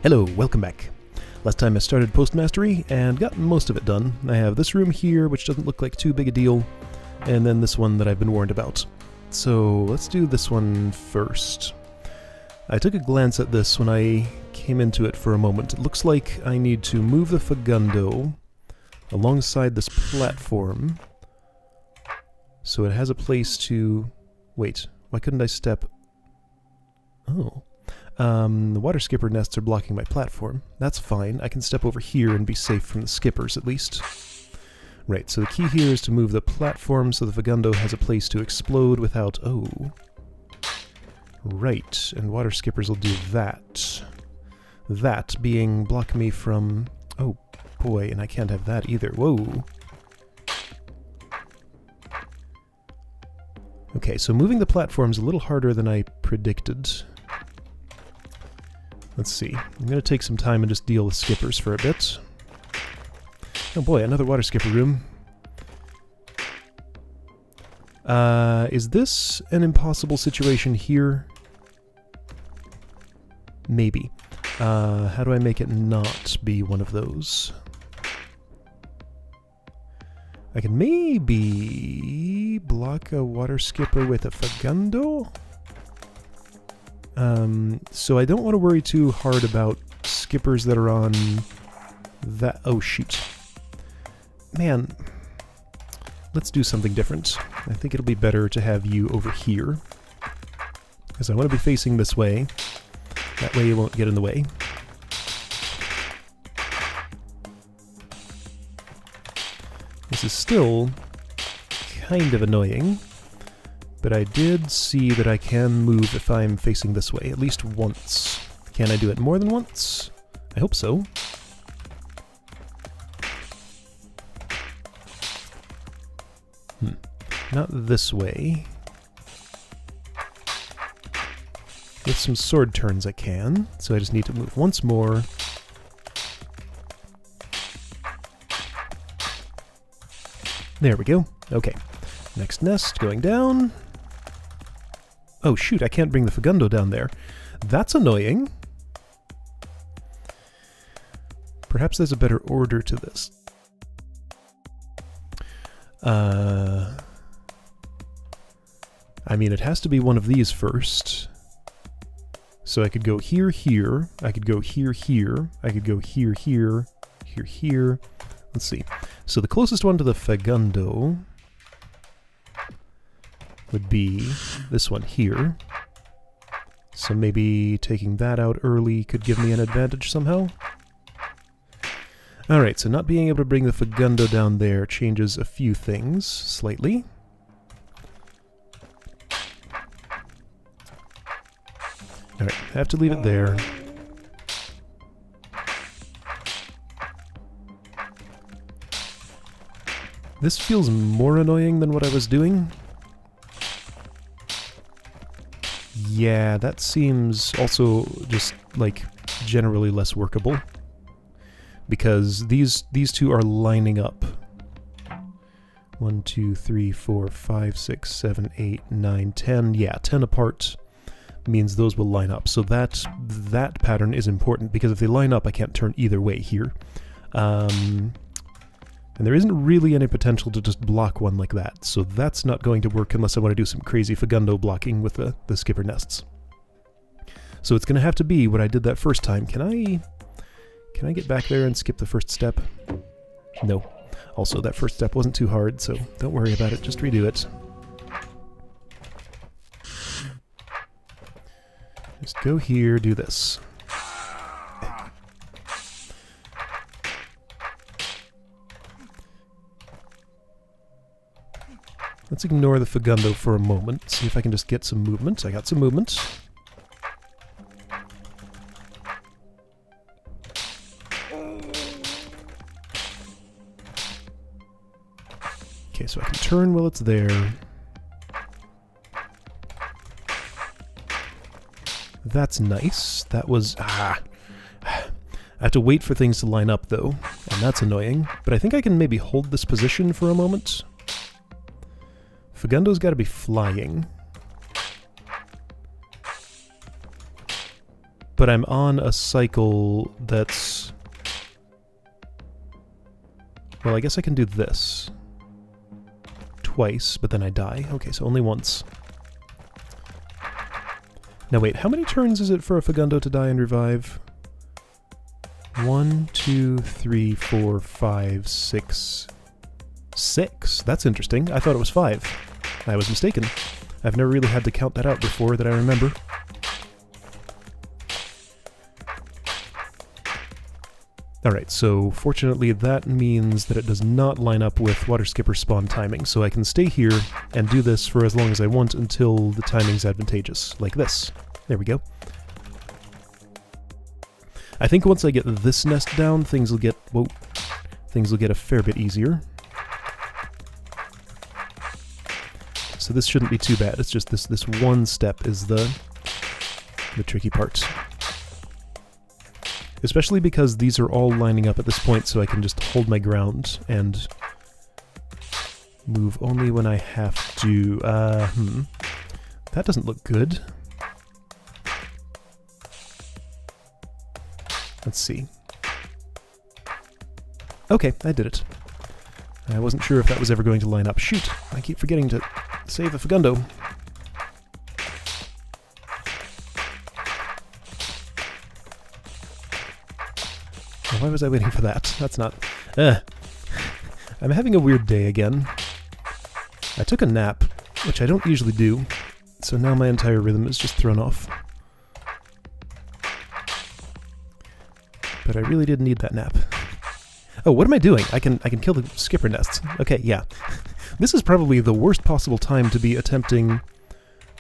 Hello, welcome back. Last time I started Postmastery and got most of it done. I have this room here, which doesn't look like too big a deal, and then this one that I've been warned about. So let's do this one first. I took a glance at this when I came into it for a moment. It looks like I need to move the Fagundo alongside this platform so it has a place to... Wait, why couldn't I step... Oh. The water skipper nests are blocking my platform. That's fine. I can step over here and be safe from the skippers, at least. Right, so the key here is to move the platform so the Fagundo has a place to explode without... Oh. Right, and water skippers will do that. That being block me from... Oh, boy, and I can't have that either. Whoa. Okay, so moving the platform's a little harder than I predicted. Let's see. I'm going to take some time and just deal with skippers for a bit. Oh boy, another water skipper room. Is this an impossible situation here? Maybe. How do I make it not be one of those? I can maybe block a water skipper with a Fagundo? So I don't want to worry too hard about skippers that are on that... Oh, shoot. Man, let's do something different. I think it'll be better to have you over here, because I want to be facing this way. That way you won't get in the way. This is still kind of annoying. But I did see that I can move if I'm facing this way, at least once. Can I do it more than once? I hope so. Not this way. With some sword turns I can, so I just need to move once more. There we go. Okay. Next nest, going down. Oh shoot, I can't bring the Fagundo down there. That's annoying. Perhaps there's a better order to this. I mean, it has to be one of these first. So I could go here, here. I could go here, here. I could go here, here, here, here. Let's see. So the closest one to the Fagundo would be this one here. So maybe taking that out early could give me an advantage somehow. Alright, so not being able to bring the Fagundo down there changes a few things slightly. Alright, I have to leave it there. This feels more annoying than what I was doing. Yeah, that seems also just, like, generally less workable. Because these two are lining up. 1, 2, 3, 4, 5, 6, 7, 8, 9, 10. Yeah, 10 apart means those will line up. So that pattern is important, because if they line up, I can't turn either way here. And there isn't really any potential to just block one like that, so that's not going to work unless I want to do some crazy Fagundo blocking with the skipper nests. So it's going to have to be what I did that first time. Can I get back there and skip the first step? No. Also, that first step wasn't too hard, so don't worry about it, just redo it. Just go here, do this. Let's ignore the Fagundo for a moment, see if I can just get some movement. I got some movement. Okay, so I can turn while it's there. That's nice. That was... I have to wait for things to line up, though, and that's annoying. But I think I can maybe hold this position for a moment. Fagundo's got to be flying. but I'm on a cycle that's... Well, I guess I can do this. Twice, but then I die. Okay, so only once. Now wait, how many turns is it for a Fagundo to die and revive? 1, 2, 3, 4, 5, 6... 6? That's interesting. I thought it was 5. I was mistaken. I've never really had to count that out before that I remember. Alright, so fortunately that means that it does not line up with Water Skipper spawn timing, so I can stay here and do this for as long as I want until the timing's advantageous, like this. There we go. I think once I get this nest down, things will get... whoa, things will get a fair bit easier. So this shouldn't be too bad, it's just this one step is the tricky part. Especially because these are all lining up at this point, so I can just hold my ground and move only when I have to. That doesn't look good. Let's see. Okay, I did it. I wasn't sure if that was ever going to line up. Shoot! I keep forgetting to save the Fagundo. Why was I waiting for that? That's not... I'm having a weird day again. I took a nap, which I don't usually do, so now my entire rhythm is just thrown off. But I really did need that nap. Oh, what am I doing? I can kill the skipper nests. Okay, yeah. This is probably the worst possible time to be attempting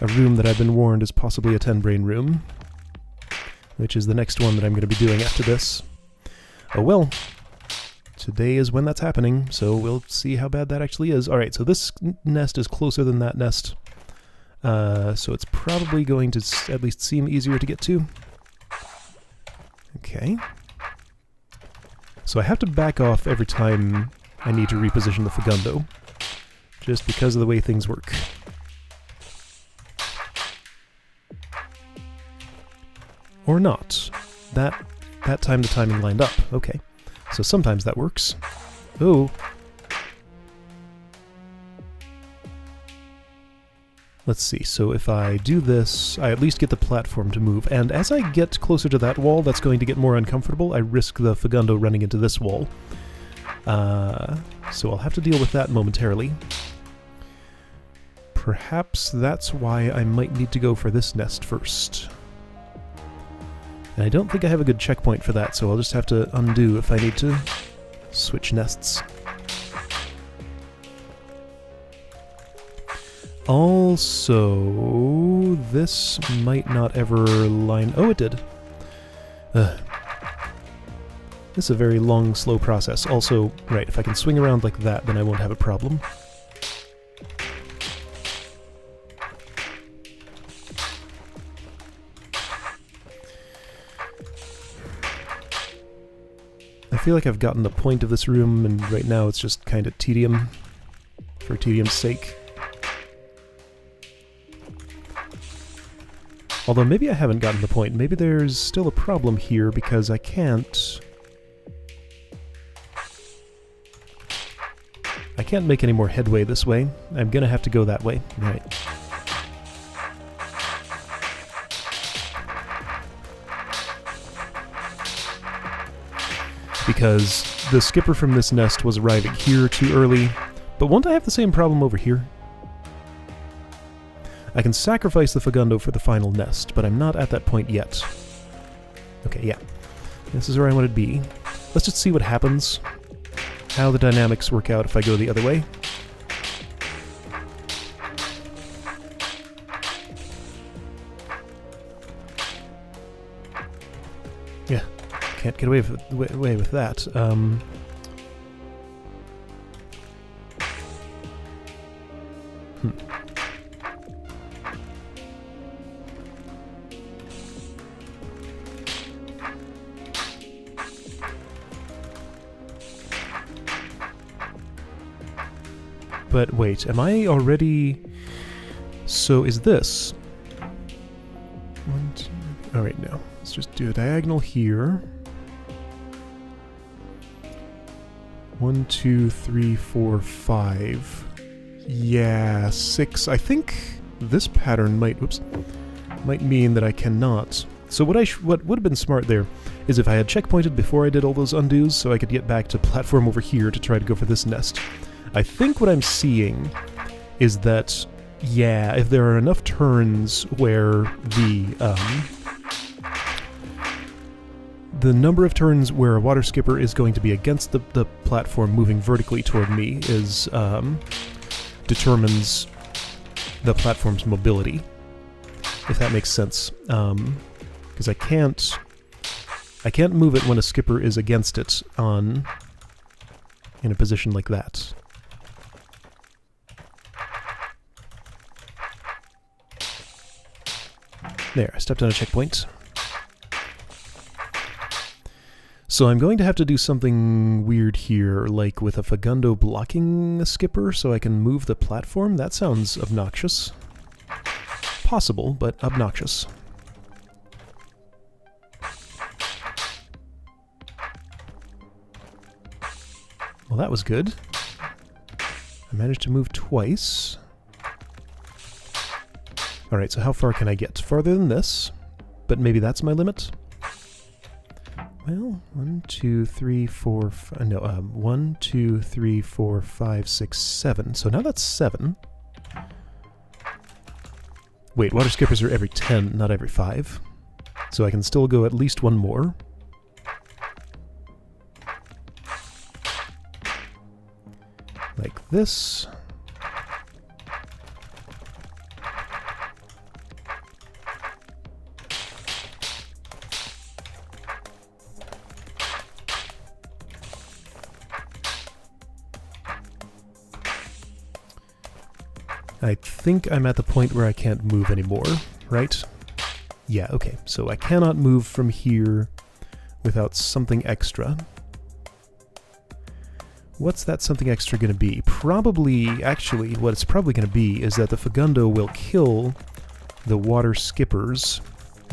a room that I've been warned is possibly a 10-brain room, which is the next one that I'm going to be doing after this. Oh well, today is when that's happening, so we'll see how bad that actually is. Alright, so this nest is closer than that nest, so it's probably going to at least seem easier to get to. Okay. So I have to back off every time I need to reposition the Fagundo, just because of the way things work. Or not. That time the timing lined up. Okay. So sometimes that works. Oh. Let's see. So if I do this, I at least get the platform to move. And as I get closer to that wall, that's going to get more uncomfortable. I risk the Fagundo running into this wall. So I'll have to deal with that momentarily. Perhaps that's why I might need to go for this nest first. And I don't think I have a good checkpoint for that, so I'll just have to undo if I need to switch nests. Also, this might not ever line... Oh, it did. This is a very long, slow process. Also, right, if I can swing around like that, then I won't have a problem. I feel like I've gotten the point of this room, and right now it's just kind of tedium, for tedium's sake. Although maybe I haven't gotten the point. Maybe there's still a problem here because I can't make any more headway this way. I'm gonna have to go that way. Right. Because the skipper from this nest was arriving here too early, but won't I have the same problem over here? I can sacrifice the Fagundo for the final nest, but I'm not at that point yet. Okay, yeah. This is where I want to be. Let's just see what happens. How the dynamics work out if I go the other way. Yeah, can't get away with that. But wait, am I already... So is this... 1, 2... Alright, no. Let's just do a diagonal here. 1, 2, 3, 4, 5. Yeah, 6. I think this pattern might mean that I cannot. So what would have been smart there is if I had checkpointed before I did all those undos, so I could get back to platform over here to try to go for this nest. I think what I'm seeing is that, yeah, if there are enough turns where the number of turns where a water skipper is going to be against the platform moving vertically toward me is determines the platform's mobility, if that makes sense. Because I can't move it when a skipper is against it in a position like that. There, I stepped on a checkpoint. So I'm going to have to do something weird here, like with a Fagundo blocking a skipper so I can move the platform. That sounds obnoxious. Possible, but obnoxious. Well, that was good. I managed to move twice. Alright, so how far can I get? Farther than this, but maybe that's my limit? Well, 1, 2, 3, 4, 5, no, 1, 2, 3, 4, 5, 6, 7. So now that's 7. Wait, water skippers are every 10, not every 5. So I can still go at least one more. Like this. I think I'm at the point where I can't move anymore, right? Yeah, okay. So I cannot move from here without something extra. What's that something extra going to be? Probably, actually, what it's probably going to be is that the Fagundo will kill the water skippers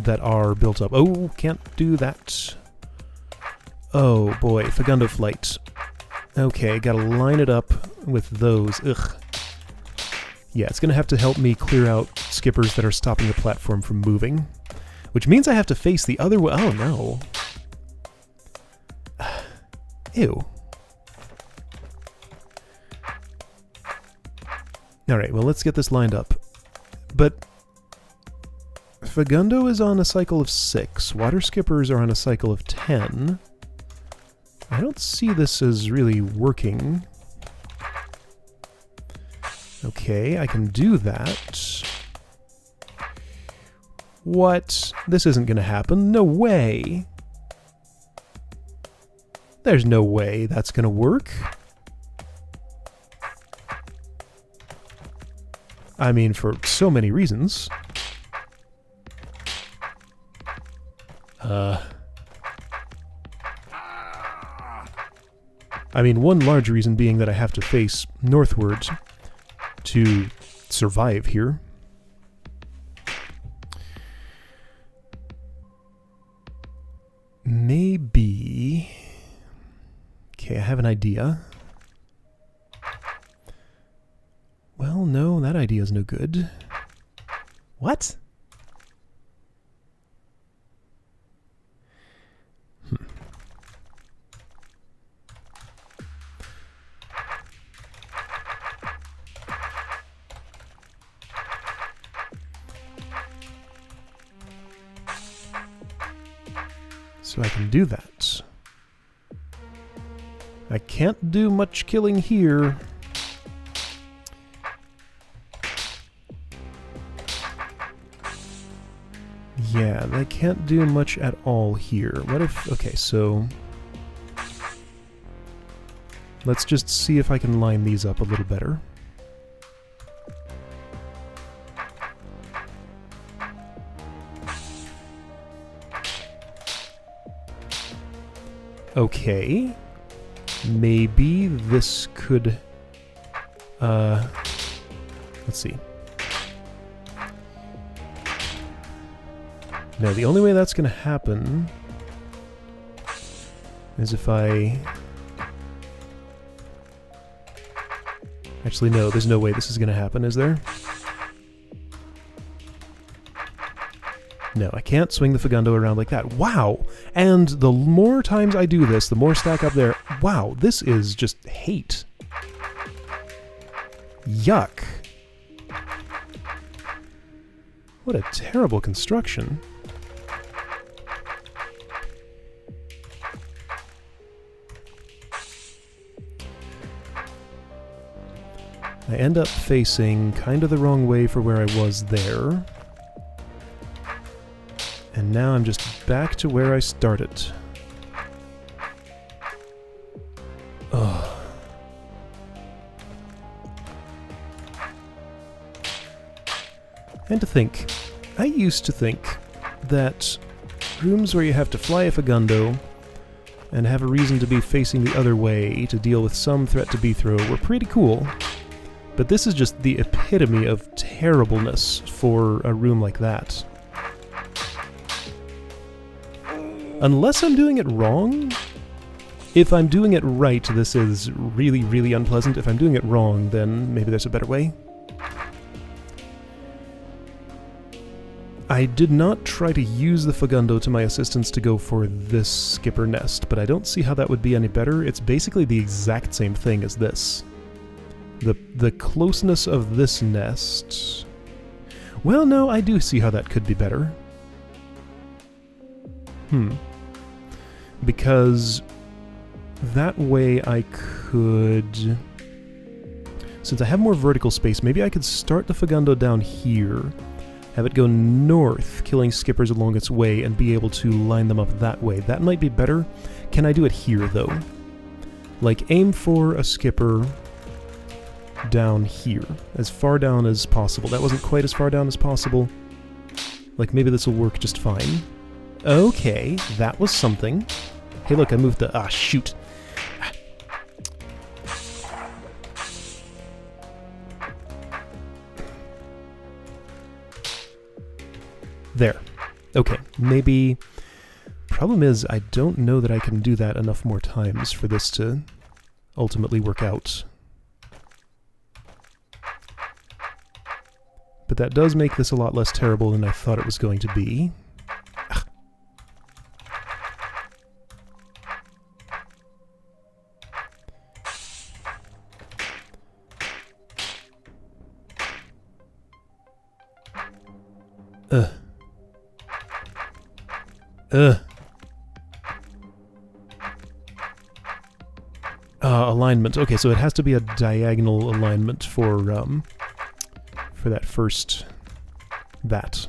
that are built up. Oh, can't do that. Oh boy, Fagundo flight. Okay, gotta line it up with those. Ugh. Yeah, it's going to have to help me clear out skippers that are stopping the platform from moving. Which means I have to face the other way. Oh, no. Ew. Alright, well, let's get this lined up. But Fagundo is on a cycle of 6. Water skippers are on a cycle of 10. I don't see this as really working. Okay, I can do that. What? This isn't going to happen. No way. There's no way that's going to work. I mean, for so many reasons. I mean, one large reason being that I have to face northwards to survive here. Maybe... Okay, I have an idea. Well, no, that idea is no good. What? So I can do that. I can't do much killing here. Yeah, I can't do much at all here. What if... Okay, so... Let's just see if I can line these up a little better. Okay. Maybe this could... let's see. Now, the only way that's going to happen is if I... Actually, no, there's no way this is going to happen, is there? No, I can't swing the Fagundo around like that. Wow! And the more times I do this, the more stack up there. Wow, this is just hate. Yuck. What a terrible construction. I end up facing kind of the wrong way for where I was there. And now I'm just back to where I started. Ugh. And to think, I used to think that rooms where you have to fly a Fagundo and have a reason to be facing the other way to deal with some threat to B-throw were pretty cool. But this is just the epitome of terribleness for a room like that. Unless I'm doing it wrong? If I'm doing it right, this is really, really unpleasant. If I'm doing it wrong, then maybe there's a better way. I did not try to use the Fagundo to my assistance to go for this skipper nest, but I don't see how that would be any better. It's basically the exact same thing as this. The closeness of this nest... Well, no, I do see how that could be better. Because that way I could... Since I have more vertical space, maybe I could start the Fagundo down here, have it go north, killing skippers along its way, and be able to line them up that way. That might be better. Can I do it here, though? Like, aim for a skipper down here, as far down as possible. That wasn't quite as far down as possible. Like, maybe this will work just fine. Okay, that was something. Hey, look, I moved the... Ah, shoot. There. Okay, maybe... Problem is, I don't know that I can do that enough more times for this to ultimately work out. But that does make this a lot less terrible than I thought it was going to be. Alignment. Okay, so it has to be a diagonal alignment for that first... that.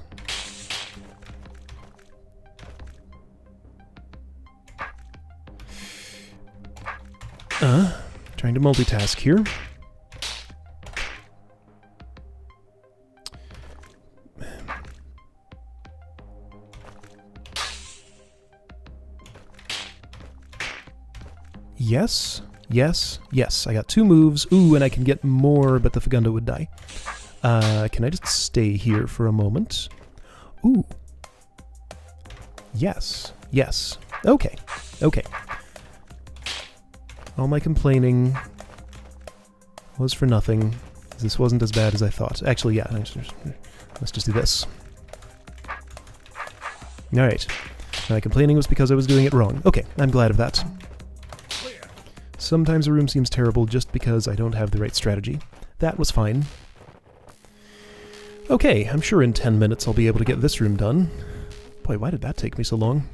Trying to multitask here. Yes, yes, yes. I got 2 moves. Ooh, and I can get more, but the Fagundo would die. Can I just stay here for a moment? Ooh. Yes, yes. Okay, okay. All my complaining was for nothing. This wasn't as bad as I thought. Actually, yeah, let's just do this. Alright. My complaining was because I was doing it wrong. Okay, I'm glad of that. Sometimes a room seems terrible just because I don't have the right strategy. That was fine. Okay, I'm sure in 10 minutes I'll be able to get this room done. Boy, why did that take me so long?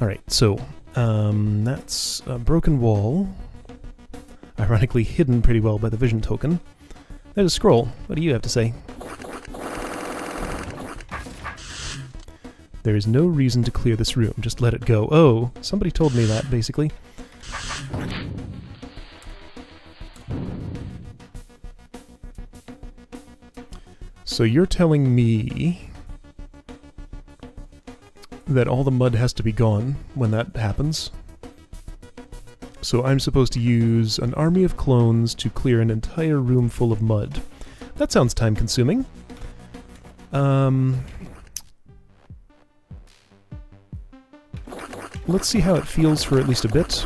Alright, so, that's a broken wall. Ironically hidden pretty well by the vision token. There's a scroll. What do you have to say? There is no reason to clear this room. Just let it go. Oh, somebody told me that, basically. So you're telling me that all the mud has to be gone when that happens? So I'm supposed to use an army of clones to clear an entire room full of mud. That sounds time-consuming. Let's see how it feels for at least a bit.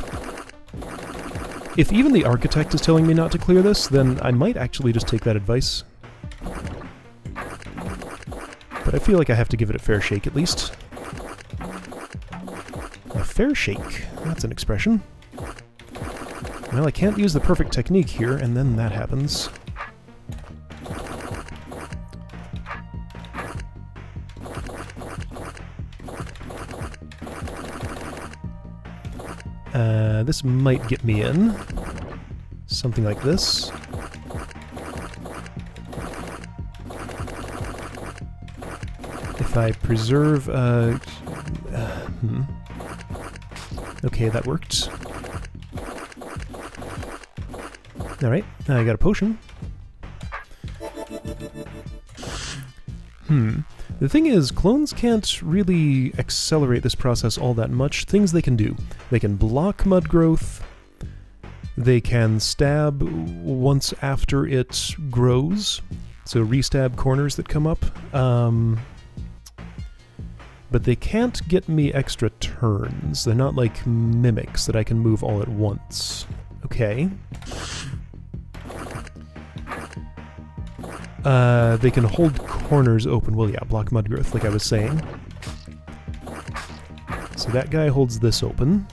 If even the architect is telling me not to clear this, then I might actually just take that advice. But I feel like I have to give it a fair shake at least. A fair shake. That's an expression. Well, I can't use the perfect technique here, and then that happens. This might get me in. Something like this. If I preserve... Okay, that worked. Alright, I got a potion. The thing is, clones can't really accelerate this process all that much. Things they can do. They can block mud growth. They can stab once after it grows. So re-stab corners that come up. But they can't get me extra turns. They're not like mimics that I can move all at once. Okay. They can hold corners open. Well, yeah, block mud growth, like I was saying. So that guy holds this open.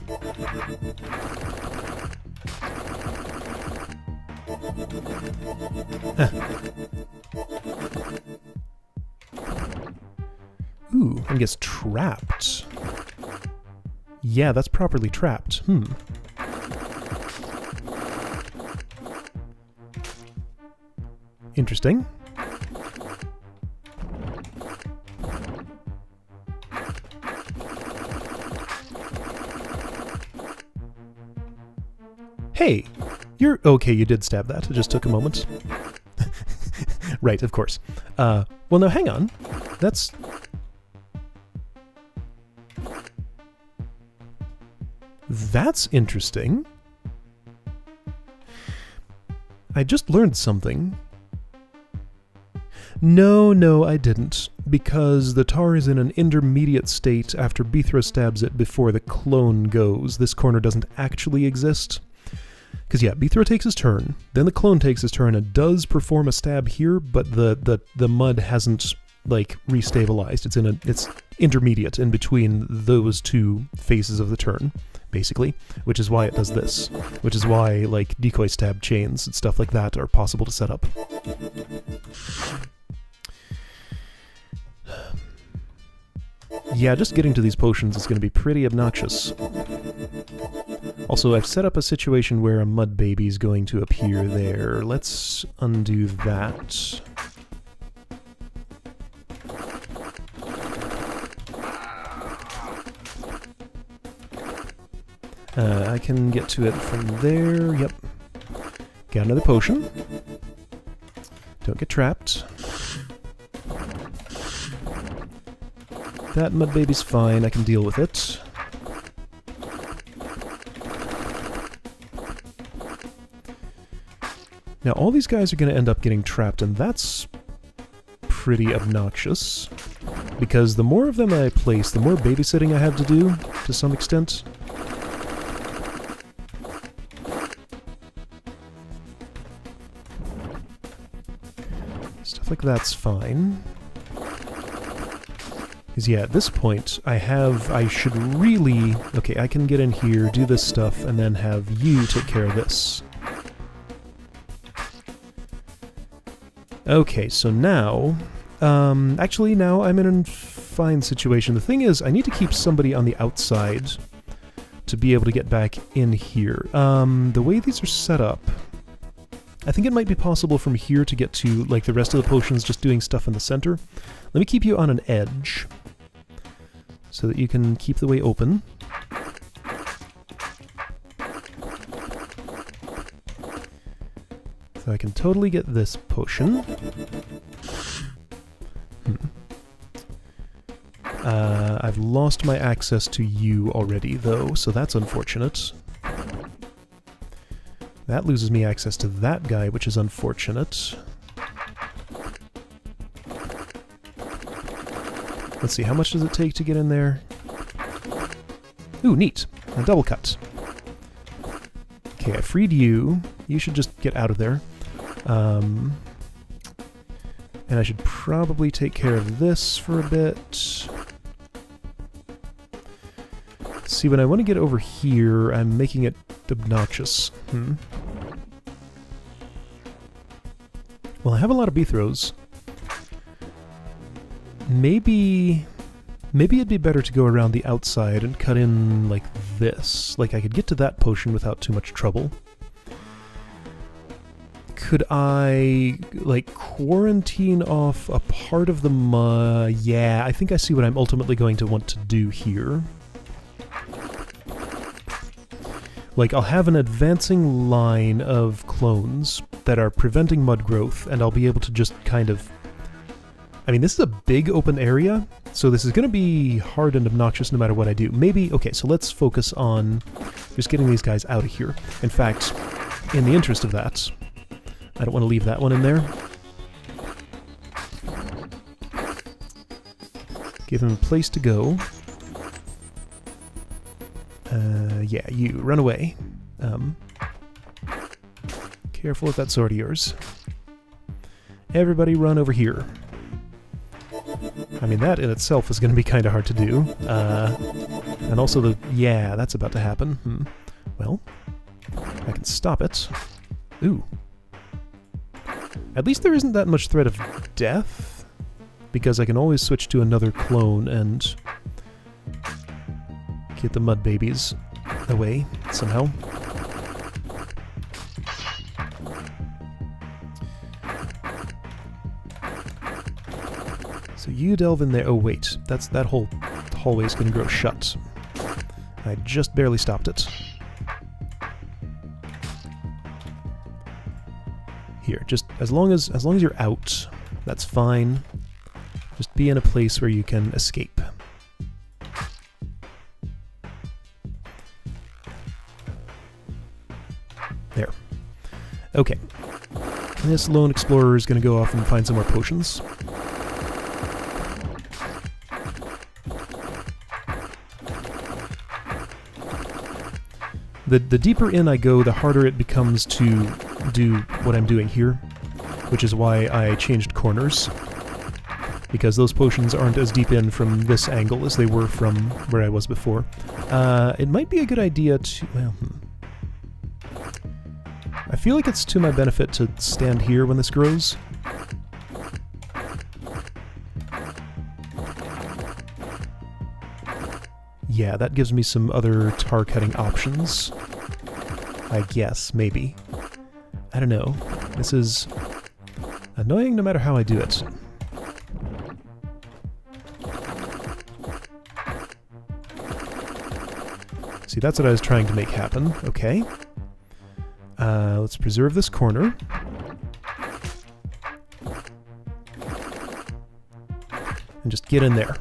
Ooh, and gets trapped. Yeah, that's properly trapped. Interesting. Hey! You're... Okay, you did stab that. It just took a moment. Right, of course. Well, now hang on. That's... That's interesting. I just learned something. No, I didn't, because the tar is in an intermediate state after Bithra stabs it before the clone goes. This corner doesn't actually exist. Because yeah, Bithra takes his turn, then the clone takes his turn and does perform a stab here, but the mud hasn't, like, restabilized. It's intermediate in between those two phases of the turn, basically, which is why it does this. Which is why, like, decoy stab chains and stuff like that are possible to set up. Yeah, just getting to these potions is going to be pretty obnoxious. Also, I've set up a situation where a mud baby is going to appear there. Let's undo that. I can get to it from there. Yep. Got another potion. Don't get trapped. That mud baby's fine, I can deal with it. Now all these guys are going to end up getting trapped, and that's pretty obnoxious. Because the more of them I place, the more babysitting I have to do, to some extent. Stuff like that's fine. Because yeah, at this point, I should really... Okay, I can get in here, do this stuff, and then have you take care of this. Okay, so now... actually, now I'm in a fine situation. The thing is, I need to keep somebody on the outside to be able to get back in here. The way these are set up... I think it might be possible from here to get to, like, the rest of the potions just doing stuff in the center. Let me keep you on an edge, so that you can keep the way open. So I can totally get this potion. I've lost my access to you already, though, so that's unfortunate. That loses me access to that guy, which is unfortunate. Let's see, how much does it take to get in there? Ooh, neat. A double cut. Okay, I freed you. You should just get out of there. And I should probably take care of this for a bit. See, when I want to get over here, I'm making it obnoxious. Well, I have a lot of B-throws. Maybe it'd be better to go around the outside and cut in like this. Like, I could get to that potion without too much trouble. Could I, like, quarantine off a part of the yeah, I think I see what I'm ultimately going to want to do here. Like, I'll have an advancing line of clones that are preventing mud growth, and I'll be able to just kind of... I mean, this is a big open area, so this is going to be hard and obnoxious no matter what I do. Maybe... Okay, so let's focus on just getting these guys out of here. In fact, in the interest of that, I don't want to leave that one in there. Give him a place to go. Yeah, you, run away. Careful with that sword of yours. Everybody run over here. I mean, that in itself is going to be kind of hard to do. And also the... Yeah, that's about to happen. Well, I can stop it. Ooh. At least there isn't that much threat of death, because I can always switch to another clone and get the mud babies away somehow. So you delve in there. Oh wait, that whole hallway is going to grow shut. I just barely stopped it. Here, just as long as you're out, that's fine. Just be in a place where you can escape. There. Okay. This lone explorer is going to go off and find some more potions. The deeper in I go, the harder it becomes to do what I'm doing here, which is why I changed corners, because those potions aren't as deep in from this angle as they were from where I was before. It might be a good idea to... Well, I feel like it's to my benefit to stand here when this grows. Yeah, that gives me some other tar-cutting options. I guess, maybe. I don't know. This is annoying no matter how I do it. See, that's what I was trying to make happen. Okay. Let's preserve this corner. And just get in there.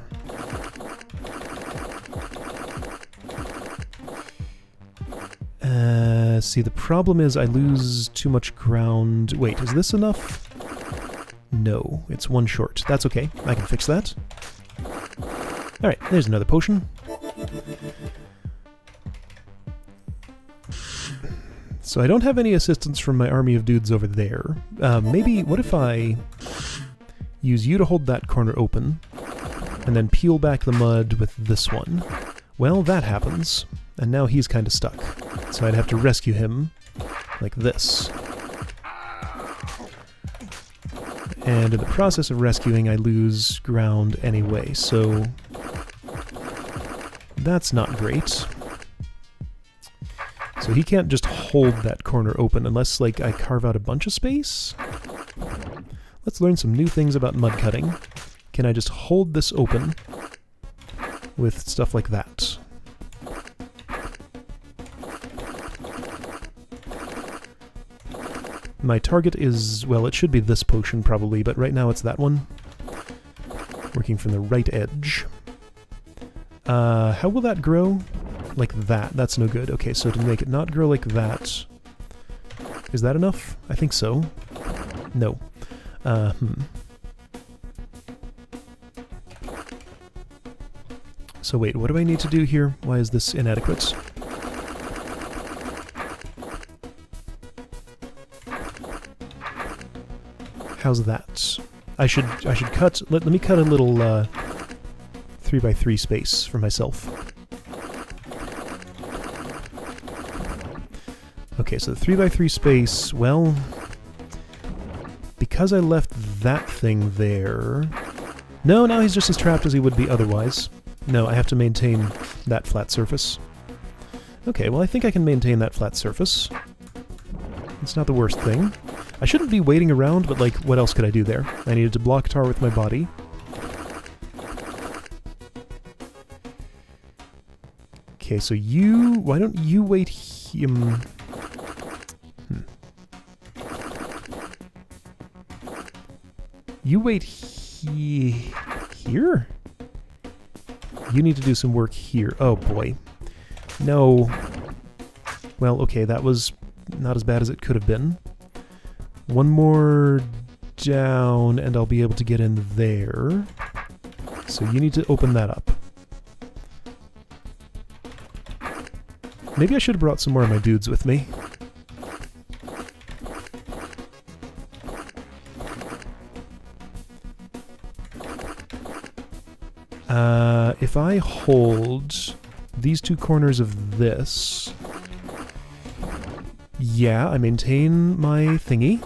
See, the problem is I lose too much ground. Wait, is this enough? No, it's one short. That's okay. I can fix that. Alright, there's another potion. So I don't have any assistance from my army of dudes over there. Maybe, what if I use you to hold that corner open, and then peel back the mud with this one? Well, that happens, and now he's kind of stuck. So I'd have to rescue him like this. And in the process of rescuing, I lose ground anyway, so that's not great. So he can't just hold that corner open unless, like, I carve out a bunch of space? Let's learn some new things about mud cutting. Can I just hold this open with stuff like that? My target is, well, it should be this potion probably, but right now it's that one. Working from the right edge. How will that grow? Like that. That's no good. Okay, so to make it not grow like that... Is that enough? I think so. No. So wait, what do I need to do here? Why is this inadequate? How's that? I should cut. Let me cut a little 3x3 space for myself. Okay, so the 3x3 space. Well, because I left that thing there. No, now he's just as trapped as he would be otherwise. No, I have to maintain that flat surface. Okay, well I think I can maintain that flat surface. It's not the worst thing. I shouldn't be waiting around, but like, what else could I do there? I needed to block tar with my body. Okay, so you... why don't you wait him... You wait here? You need to do some work here. Oh boy. No. Well, okay, that was not as bad as it could have been. One more down, and I'll be able to get in there. So you need to open that up. Maybe I should have brought some more of my dudes with me. If I hold these two corners of this... Yeah, I maintain my thingy.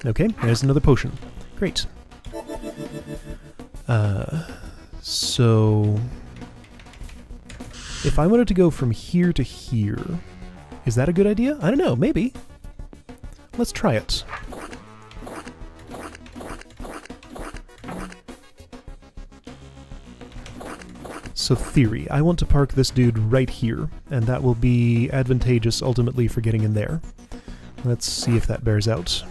Okay, there's another potion. Great. So... if I wanted to go from here to here, is that a good idea? I don't know, maybe. Let's try it. So theory, I want to park this dude right here, and that will be advantageous ultimately for getting in there. Let's see if that bears out.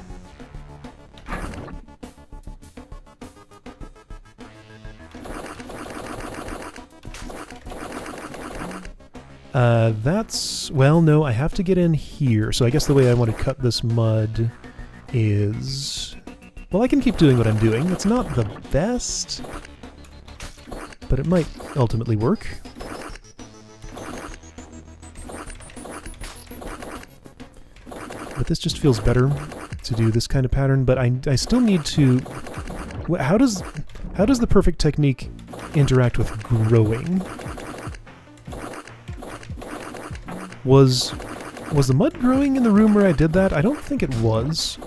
That's... well, no, I have to get in here, so I guess the way I want to cut this mud is... well, I can keep doing what I'm doing. It's not the best, but it might ultimately work. But this just feels better to do this kind of pattern, but I still need to... how does the perfect technique interact with growing? Was the mud growing in the room where I did that? I don't think it was.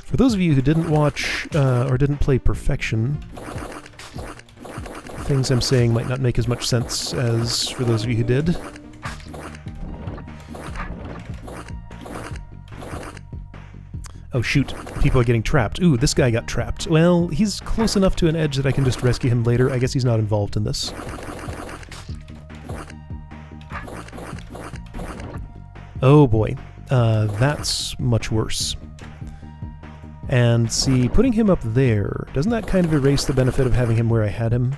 For those of you who didn't watch or didn't play Perfection, things I'm saying might not make as much sense as for those of you who did. Oh shoot, people are getting trapped. Ooh, this guy got trapped. Well, he's close enough to an edge that I can just rescue him later. I guess he's not involved in this. Oh boy, that's much worse. And see, putting him up there, doesn't that kind of erase the benefit of having him where I had him?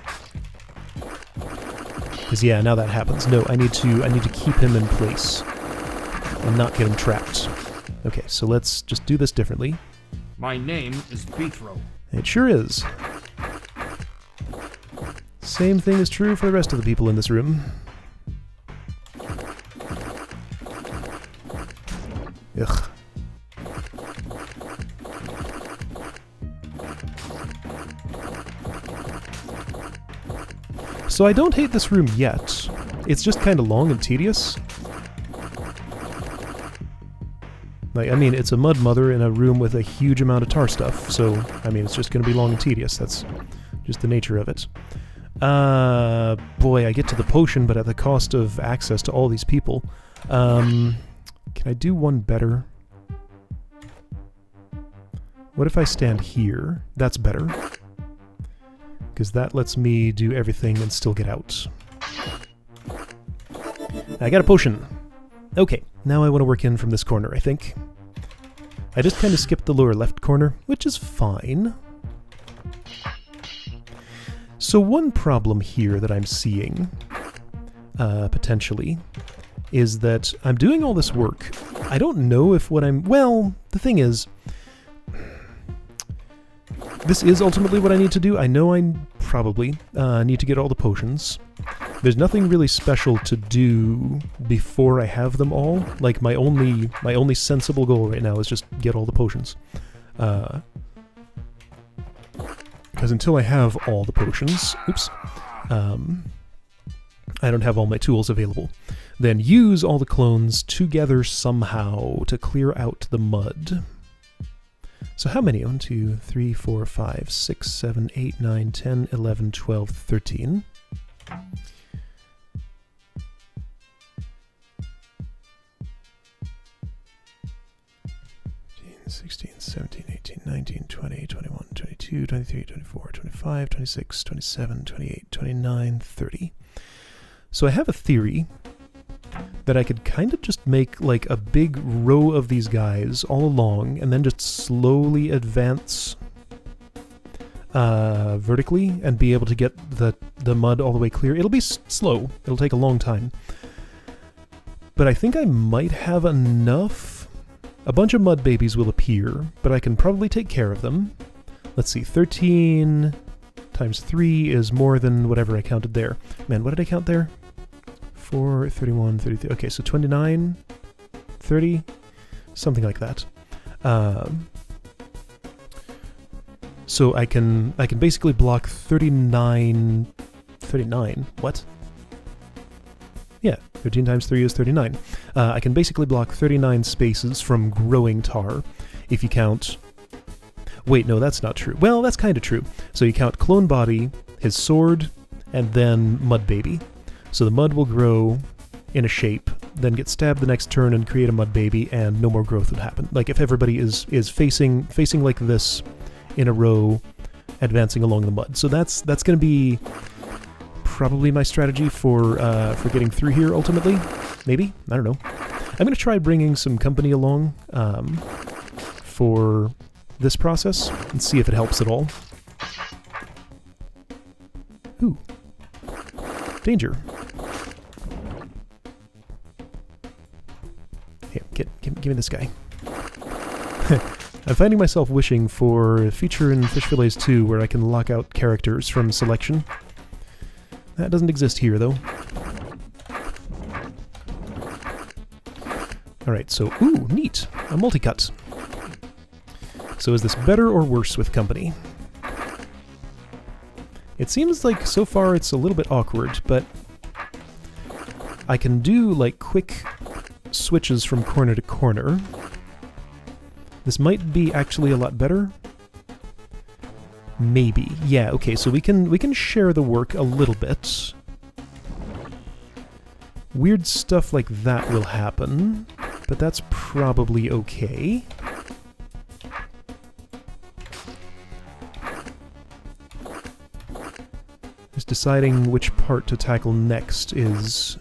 Because yeah, now that happens. No, I need to keep him in place and not get him trapped. Okay, so let's just do this differently. My name is Beethro. It sure is. Same thing is true for the rest of the people in this room. Ugh. So I don't hate this room yet. It's just kind of long and tedious. Like, I mean, it's a mud mother in a room with a huge amount of tar stuff, so, I mean, it's just going to be long and tedious. That's just the nature of it. Boy, I get to the potion, but at the cost of access to all these people. Can I do one better? What if I stand here? That's better. Because that lets me do everything and still get out. I got a potion. Okay, now I want to work in from this corner, I think. I just kind of skipped the lower left corner, which is fine. So one problem here that I'm seeing, potentially, is that I'm doing all this work. I don't know if what I'm... well, the thing is, This is ultimately what I need to do. I know I probably need to get all the potions. There's nothing really special to do before I have them all. Like, my only sensible goal right now is just get all the potions. Because until I have all the potions, oops, I don't have all my tools available. Then use all the clones together somehow to clear out the mud. So how many? 1, 2, 3, 4, 5, 6, 7, 8, 9, 10, 11, 12, 13. 16, 17, 18, 19, 20, 21, 22, 23, 24, 25, 26, 27, 28, 29, 30. So I have a theory that I could kind of just make like a big row of these guys all along and then just slowly advance vertically and be able to get the mud all the way clear. It'll be slow. It'll take a long time. But I think I might have enough. A bunch of mud babies will appear, but I can probably take care of them. Let's see, 13 times 3 is more than whatever I counted there. Man, what did I count there? 4, 31, 33. Okay, so 29, 30, something like that. So I can basically block 39. What? Yeah, 13 times 3 is 39. I can basically block 39 spaces from growing tar if you count... Wait, no, that's not true. Well, that's kind of true. So you count Clone Body, his sword, and then Mud Baby. So the mud will grow in a shape, then get stabbed the next turn and create a Mud Baby, and no more growth would happen. Like if everybody is facing like this in a row, advancing along the mud. So that's going to be probably my strategy for getting through here ultimately. Maybe? I don't know. I'm going to try bringing some company along for this process and see if it helps at all. Ooh. Danger. Here, give me this guy. I'm finding myself wishing for a feature in Fish Fillets 2 where I can lock out characters from selection. That doesn't exist here, though. Alright, so, ooh, neat! A multi-cut. So is this better or worse with company? It seems like so far it's a little bit awkward, but I can do, like, quick switches from corner to corner. This might be actually a lot better. Maybe. Yeah, okay, so we can share the work a little bit. Weird stuff like that will happen, but that's probably okay. Just deciding which part to tackle next is...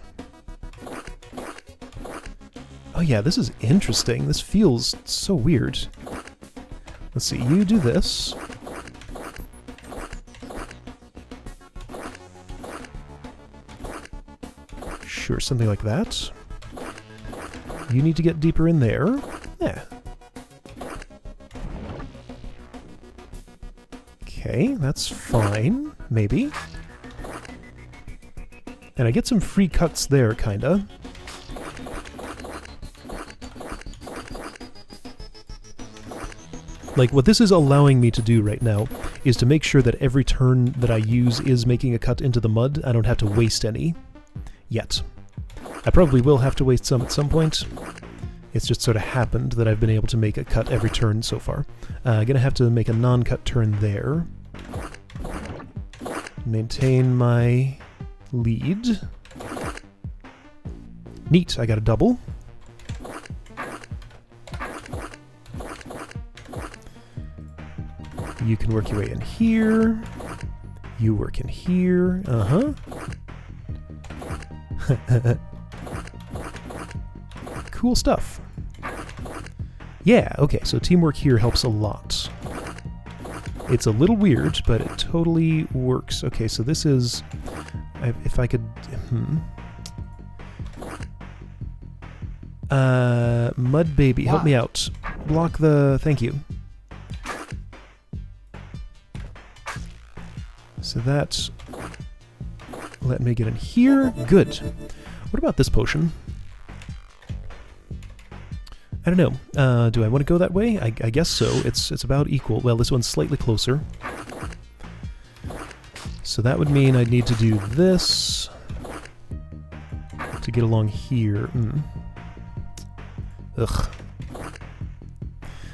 Oh yeah, this is interesting. This feels so weird. Let's see, you do this. Sure, something like that. You need to get deeper in there. Yeah. Okay, that's fine. Maybe. And I get some free cuts there, kinda. Like, what this is allowing me to do right now is to make sure that every turn that I use is making a cut into the mud. I don't have to waste any. Yet. I probably will have to waste some at some point. It's just sort of happened that I've been able to make a cut every turn so far. Gonna have to make a non-cut turn there. Maintain my lead. Neat, I got a double. You can work your way in here. You work in here. Uh-huh. Cool stuff. Yeah, okay, so teamwork here helps a lot. It's a little weird, but it totally works. Okay, so this is... if I could... Mud Baby, help me out. Block the... Thank you. So that let me get in here. Good. What about this potion? I don't know. Do I want to go that way? I guess so. It's about equal. Well, this one's slightly closer. So that would mean I'd need to do this to get along here. Ugh.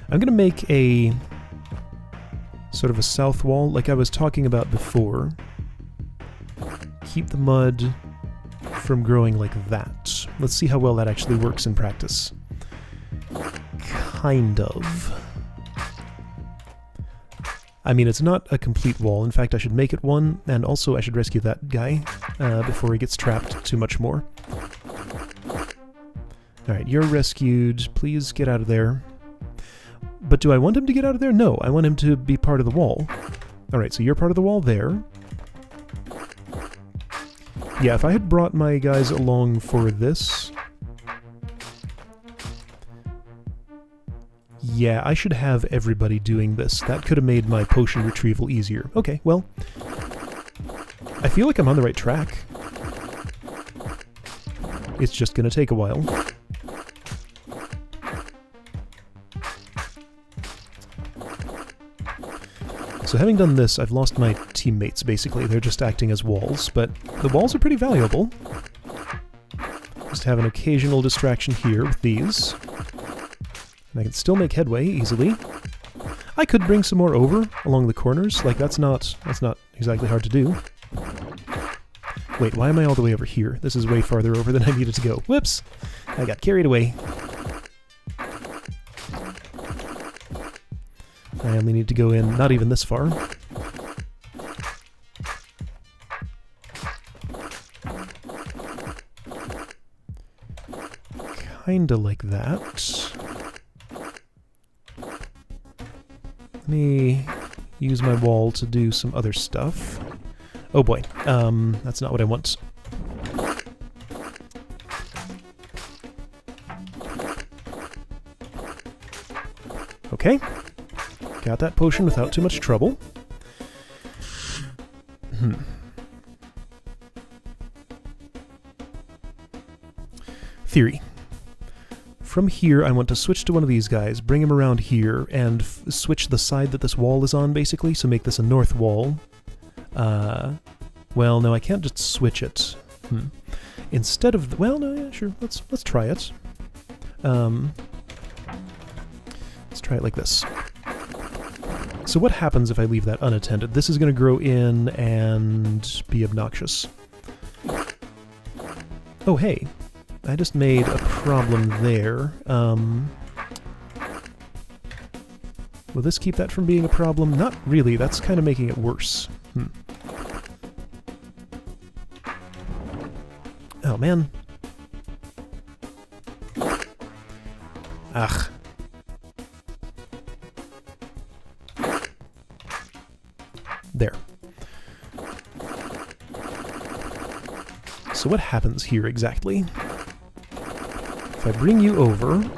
I'm going to make a sort of a south wall like I was talking about before. Keep the mud from growing like that. Let's see how well that actually works in practice. Kind of. I mean, it's not a complete wall. In fact, I should make it one, and also I should rescue that guy before he gets trapped too much more. Alright, you're rescued. Please get out of there. But do I want him to get out of there? No, I want him to be part of the wall. Alright, so you're part of the wall there. Yeah, if I had brought my guys along for this... Yeah, I should have everybody doing this. That could have made my potion retrieval easier. Okay, well... I feel like I'm on the right track. It's just gonna take a while. So having done this, I've lost my teammates, basically. They're just acting as walls, but the walls are pretty valuable. Just have an occasional distraction here with these. And I can still make headway easily. I could bring some more over along the corners. Like, that's not exactly hard to do. Wait, why am I all the way over here? This is way farther over than I needed to go. Whoops! I got carried away. I only need to go in not even this far. Kinda like that. Let me use my wall to do some other stuff. Oh boy, that's not what I want. Okay. Got that potion without too much trouble. Theory. From here, I want to switch to one of these guys, bring him around here, and switch the side that this wall is on, basically, so make this a north wall. Well, no, I can't just switch it. Instead of... well, no, yeah, sure, let's try it. Let's try it like this. So what happens if I leave that unattended? This is going to grow in and be obnoxious. Oh, hey. I just made a problem there. Will this keep that from being a problem? Not really. That's kind of making it worse. Oh, man. Ugh. There. So what happens here exactly? If I bring you over,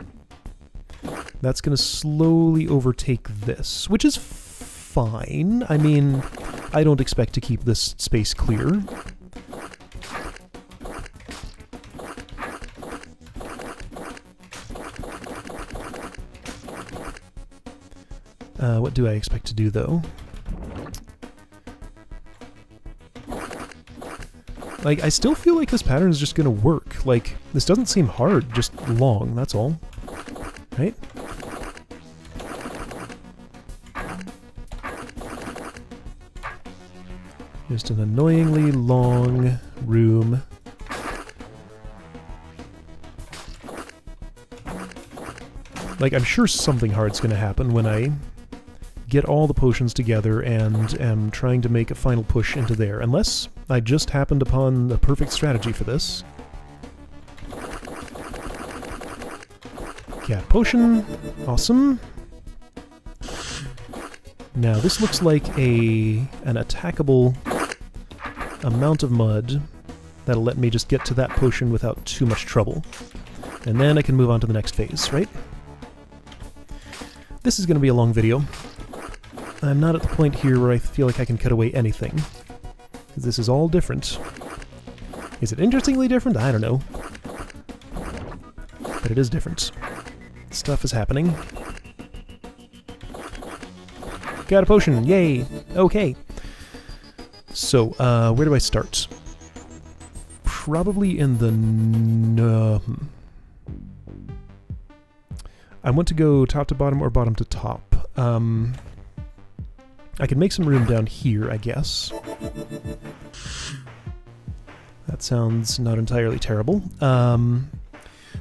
that's going to slowly overtake this, which is fine. I mean, I don't expect to keep this space clear. What do I expect to do, though? Like, I still feel like this pattern is just gonna work. Like, this doesn't seem hard, just long, that's all. Right? Just an annoyingly long room. Like, I'm sure something hard's gonna happen when I get all the potions together and am trying to make a final push into there. Unless I just happened upon the perfect strategy for this. Cat potion. Awesome. Now, this looks like an attackable amount of mud that'll let me just get to that potion without too much trouble. And then I can move on to the next phase, right? This is going to be a long video. I'm not at the point here where I feel like I can cut away anything. This is all different. Is it interestingly different? I don't know. But it is different. Stuff is happening. Got a potion! Yay! Okay. So, where do I start? Probably in the... I want to go top to bottom or bottom to top. I can make some room down here, I guess. That sounds not entirely terrible.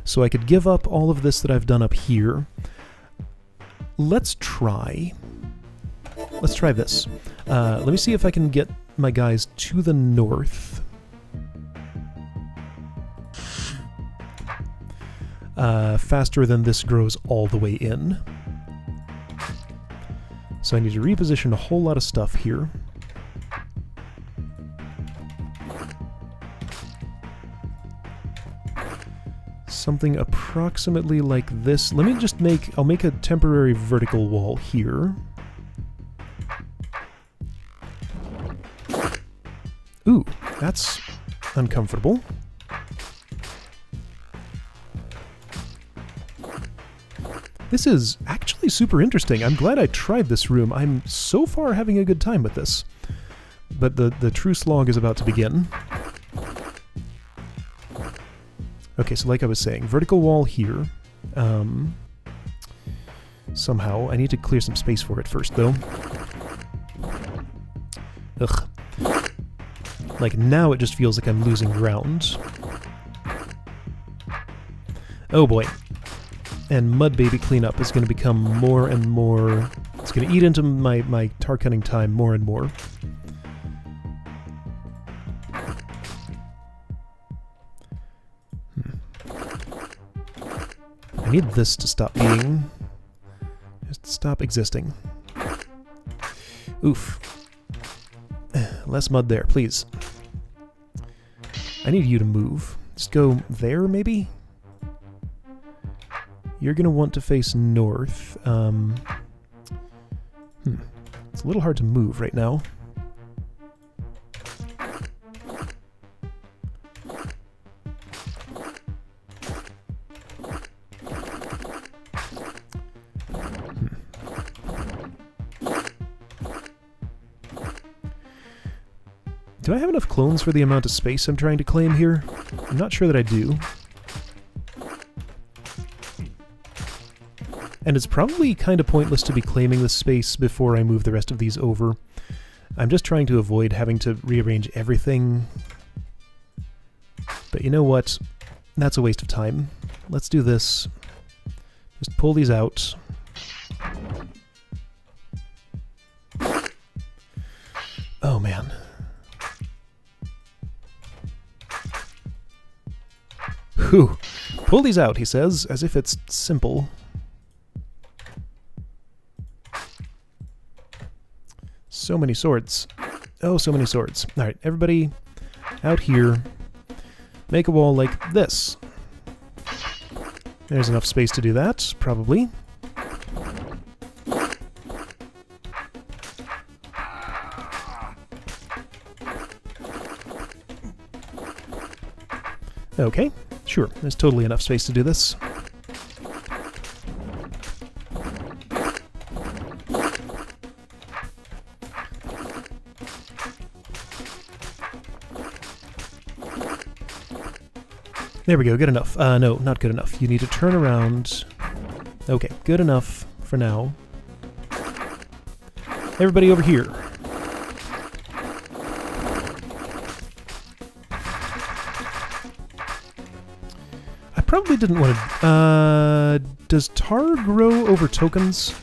So I could give up all of this that I've done up here. Let's try this. Let me see if I can get my guys to the north. Faster than this grows all the way in. So I need to reposition a whole lot of stuff here. Something approximately like this. Let me just I'll make a temporary vertical wall here. Ooh, that's uncomfortable. This is actually super interesting. I'm glad I tried this room. I'm so far having a good time with this. But the true slog is about to begin. Okay, so like I was saying, vertical wall here. Somehow, I need to clear some space for it first, though. Ugh. Like, now it just feels like I'm losing ground. Oh boy. And Mud Baby Cleanup is going to become more and more... It's going to eat into my tar cutting time more and more. I need this to stop being... Just stop existing. Oof. Less mud there, please. I need you to move. Just go there, maybe? You're going to want to face north. It's a little hard to move right now. Do I have enough clones for the amount of space I'm trying to claim here? I'm not sure that I do. And it's probably kind of pointless to be claiming this space before I move the rest of these over. I'm just trying to avoid having to rearrange everything. But you know what? That's a waste of time. Let's do this. Just pull these out. Oh man. Whew. Pull these out, he says, as if it's simple. So many swords. Oh, so many swords. Alright, everybody out here. Make a wall like this. There's enough space to do that, probably. Okay, sure. There's totally enough space to do this. There we go, good enough. No, not good enough. You need to turn around. Okay, good enough for now. Everybody over here. I probably didn't want to... does tar grow over tokens?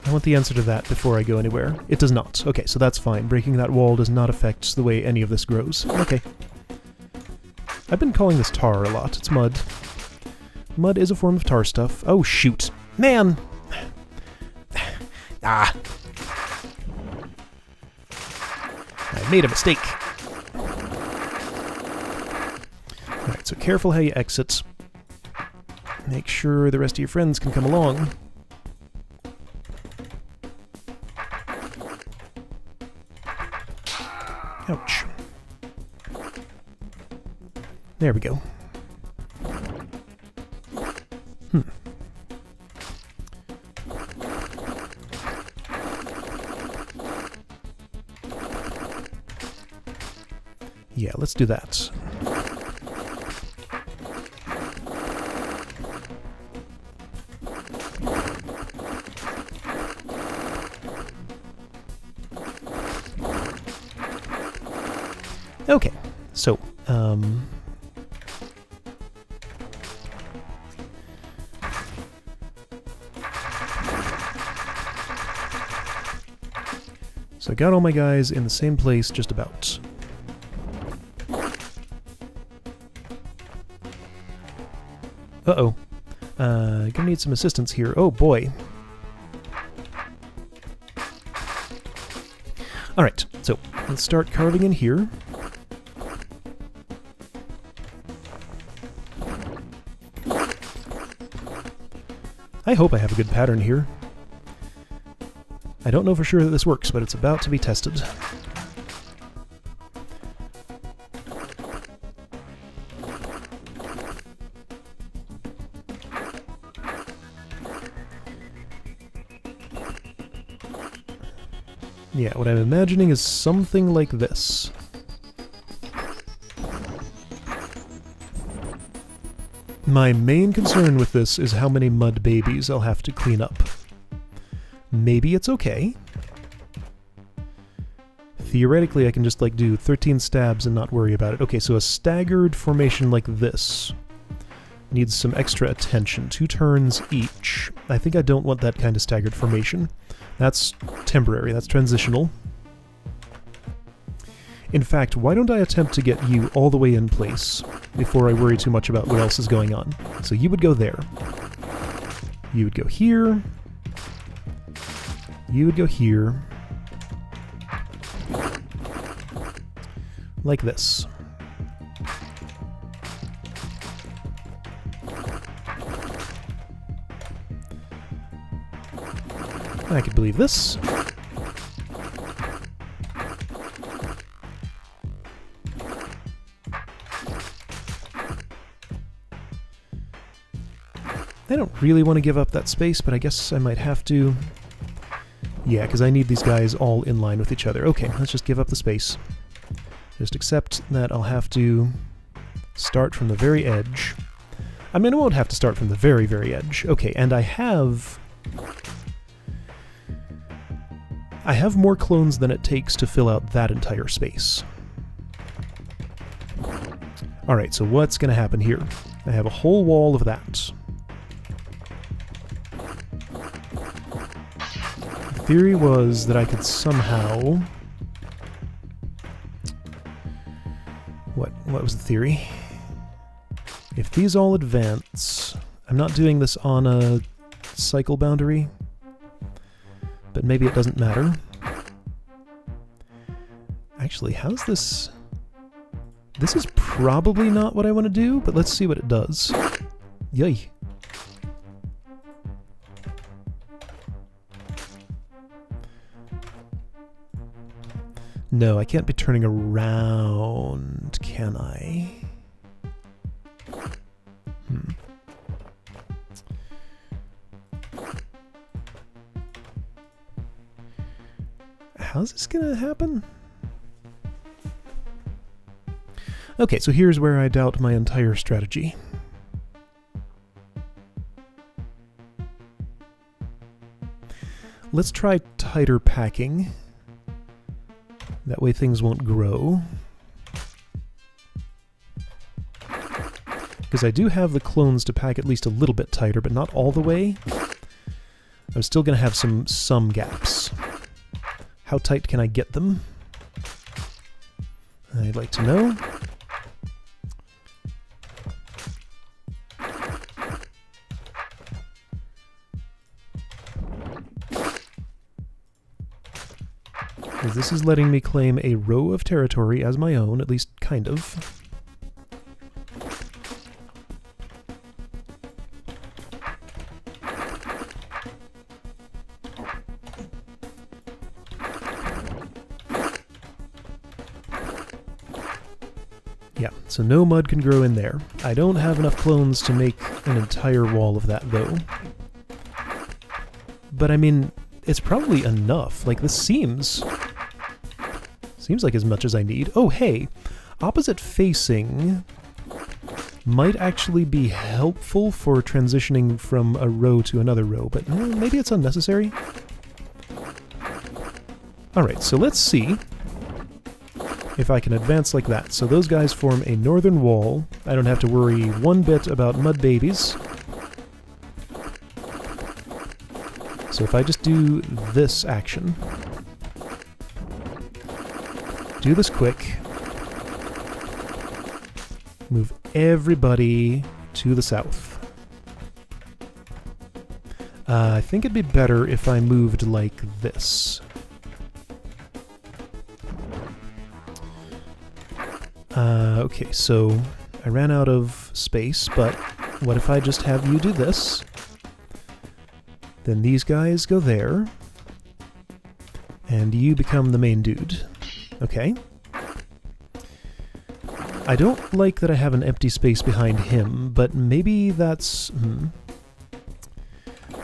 I want the answer to that before I go anywhere. It does not. Okay, so that's fine. Breaking that wall does not affect the way any of this grows. Okay. I've been calling this tar a lot. It's mud. Mud is a form of tar stuff. Oh, shoot. Man! Ah! I made a mistake. Alright, so careful how you exit. Make sure the rest of your friends can come along. Ouch. There we go. Yeah, let's do that. Okay, so, so I got all my guys in the same place, just about. Uh-oh. Gonna need some assistance here. Oh, boy. Alright, so let's start carving in here. I hope I have a good pattern here. I don't know for sure that this works, but it's about to be tested. Yeah, what I'm imagining is something like this. My main concern with this is how many mud babies I'll have to clean up. Maybe it's okay. Theoretically, I can just, like, do 13 stabs and not worry about it. Okay, so a staggered formation like this needs some extra attention. 2 turns each. I think I don't want that kind of staggered formation. That's temporary, that's transitional. In fact, why don't I attempt to get you all the way in place before I worry too much about what else is going on? So you would go there. You would go here. You would go here. Like this. I could believe this. I don't really want to give up that space, but I guess I might have to. Yeah, because I need these guys all in line with each other. Okay, let's just give up the space. Just accept that I'll have to start from the very edge. I mean, I won't have to start from the very, very edge. Okay, and I have more clones than it takes to fill out that entire space. Alright, so what's going to happen here? I have a whole wall of that. The theory was that I could somehow... What was the theory? If these all advance... I'm not doing this on a cycle boundary, but maybe it doesn't matter. Actually, how's this... This is probably not what I want to do, but let's see what it does. Yay. No, I can't be turning around, can I? How's this gonna happen? Okay, so here's where I doubt my entire strategy. Let's try tighter packing. That way things won't grow. Because I do have the clones to pack at least a little bit tighter, but not all the way. I'm still going to have some gaps. How tight can I get them? I'd like to know. This is letting me claim a row of territory as my own, at least kind of. Yeah, so no mud can grow in there. I don't have enough clones to make an entire wall of that, though. But I mean, it's probably enough. Like, this seems like as much as I need. Oh, hey! Opposite facing might actually be helpful for transitioning from a row to another row, but maybe it's unnecessary? Alright, so let's see if I can advance like that. So those guys form a northern wall. I don't have to worry one bit about mud babies. So if I just do this action, do this quick, move everybody to the south. I think it'd be better if I moved like this. Okay, so I ran out of space, but what if I just have you do this? Then these guys go there, and you become the main dude. Okay. I don't like that I have an empty space behind him, but maybe that's...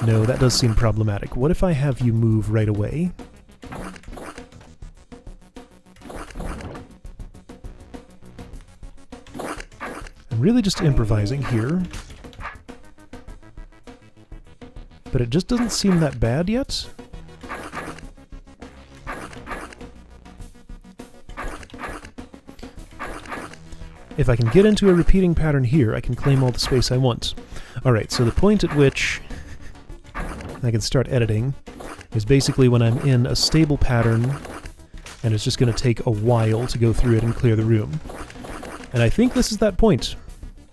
No, that does seem problematic. What if I have you move right away? I'm really just improvising here. But it just doesn't seem that bad yet. If I can get into a repeating pattern here, I can claim all the space I want. Alright, so the point at which I can start editing is basically when I'm in a stable pattern, and it's just going to take a while to go through it and clear the room. And I think this is that point.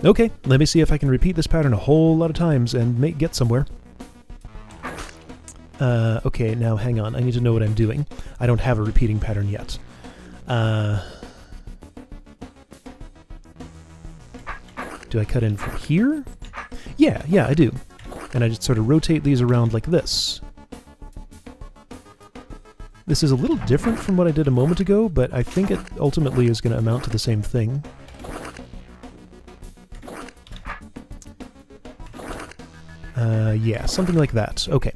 Okay, let me see if I can repeat this pattern a whole lot of times and get somewhere. Okay, now hang on, I need to know what I'm doing. I don't have a repeating pattern yet. Do I cut in from here? Yeah, I do. And I just sort of rotate these around like this. This is a little different from what I did a moment ago, but I think it ultimately is going to amount to the same thing. Yeah, something like that. Okay.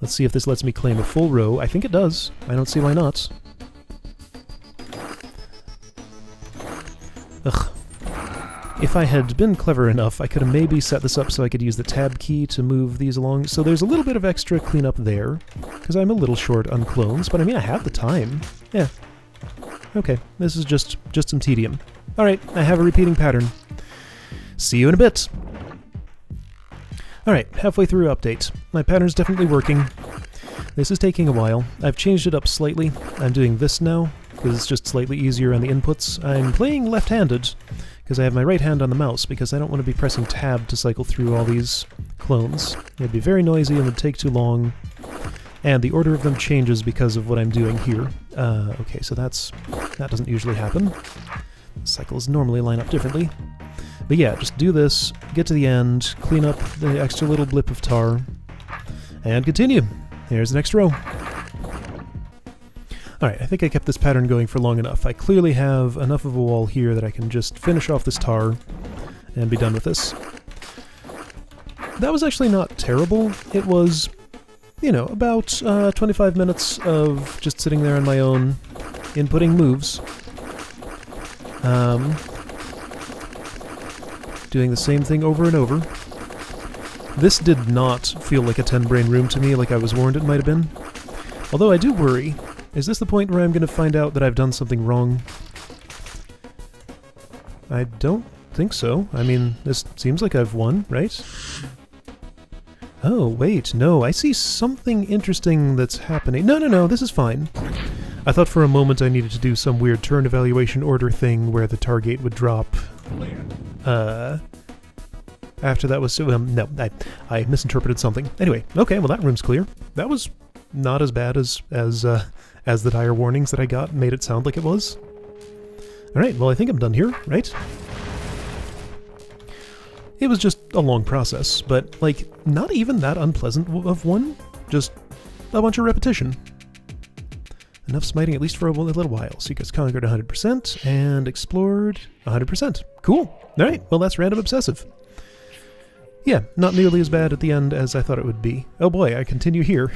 Let's see if this lets me claim a full row. I think it does. I don't see why not. Ugh. If I had been clever enough, I could have maybe set this up so I could use the tab key to move these along. So there's a little bit of extra cleanup there, because I'm a little short on clones, but I mean, I have the time. Yeah. Okay, this is just some tedium. Alright, I have a repeating pattern. See you in a bit! Alright, halfway through update. My pattern's definitely working. This is taking a while. I've changed it up slightly. I'm doing this now, because it's just slightly easier on the inputs. I'm playing left-handed, because I have my right hand on the mouse, because I don't want to be pressing tab to cycle through all these clones. It'd be very noisy and would take too long, and the order of them changes because of what I'm doing here. Okay, so that doesn't usually happen. Cycles normally line up differently. But yeah, just do this, get to the end, clean up the extra little blip of tar, and continue. Here's the next row. Alright, I think I kept this pattern going for long enough. I clearly have enough of a wall here that I can just finish off this tar and be done with this. That was actually not terrible. It was, you know, about 25 minutes of just sitting there on my own, inputting moves. Doing the same thing over and over. This did not feel like a 10-brain room to me, like I was warned it might have been. Although I do worry, is this the point where I'm going to find out that I've done something wrong? I don't think so. I mean, this seems like I've won, right? Oh, wait, no, I see something interesting that's happening. No, this is fine. I thought for a moment I needed to do some weird turn evaluation order thing where the tar gate would drop. After that was... no, I misinterpreted something. Anyway, okay, well that room's clear. That was not as bad as the dire warnings that I got made it sound like it was. Alright, well I think I'm done here, right? It was just a long process, but, like, not even that unpleasant of one. Just a bunch of repetition. Enough smiting, at least for a little while. Secrets conquered 100% and explored 100%. Cool. All right, well, that's random obsessive. Yeah, not nearly as bad at the end as I thought it would be. Oh boy, I continue here.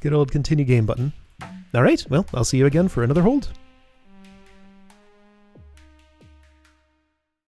Good old continue game button. All right, well, I'll see you again for another hold.